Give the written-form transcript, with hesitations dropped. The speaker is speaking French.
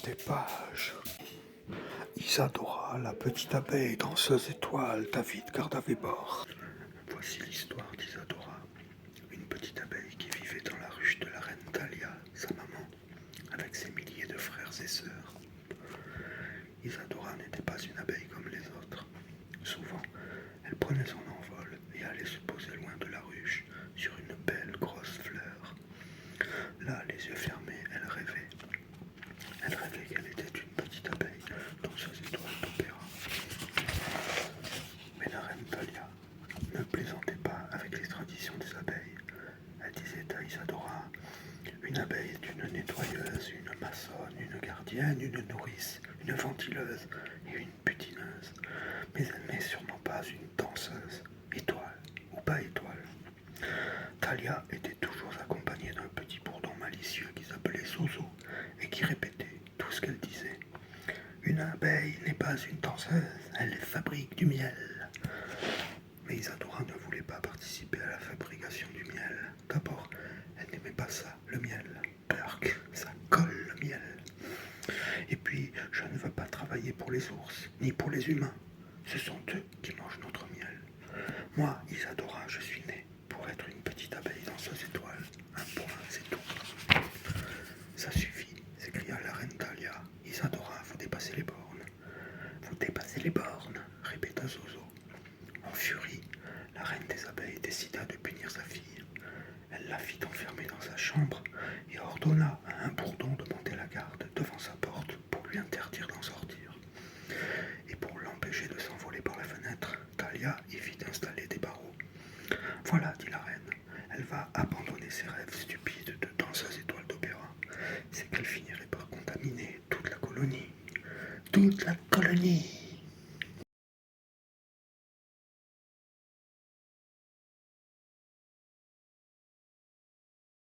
des pages. Isadora, la petite abeille danseuse étoile, David Gardavébor. Voici l'histoire d'Isadora, une petite abeille qui vivait dans la ruche de la reine Thalia, sa maman, avec ses milliers de frères et sœurs. Isadora n'était pas une abeille comme les autres. Souvent, elle prenait son envol et allait se poser loin de la ruche, sur une belle grosse fleur. Là, les yeux fermés, elle rêvait. Elle rêvait qu'elle était une petite abeille dans ses étoiles d'opéra. Mais la reine Thalia ne plaisantait pas avec les traditions des abeilles. Elle disait à Isadora: une abeille est une nettoyeuse, une maçonne, une gardienne, une nourrice, une ventileuse et une butineuse. Mais elle n'est sûrement pas une danseuse, étoile ou pas étoile. Thalia était toujours accompagnée d'un petit bourdon malicieux qui s'appelait Zozo et qui répétait tout ce qu'elle disait. Une abeille n'est pas une danseuse, elle fabrique du miel. Mais Isadora ne voulait pas participer à la fabrication du miel. D'abord, elle n'aimait pas ça, le miel. Perk, ça colle le miel. Et puis, je ne veux pas travailler pour les ours, ni pour les humains. Ce sont eux qui mangent notre miel. Moi, Isadora, je suis née pour être une petite abeille danseuse étoile. Un point, c'est tout. Ça suffit, s'écria la reine Thalia. Isadora, vous dépassez les bornes. Vous dépassez les bornes, répéta Zozo. En furie, la reine des abeilles décida de punir sa fille. Elle la fit enfermer dans sa chambre et ordonna à un bourdon de monter la garde devant sa porte pour lui interdire d'en sortir. Et pour l'empêcher de s'envoler par la fenêtre, Thalia y fit installer des barreaux. Voilà, dit la reine, elle va abandonner ses rêves stupides de danseuse étoile d'opéra. C'est qu'elle finirait par contaminer toute la colonie. Toute la colonie!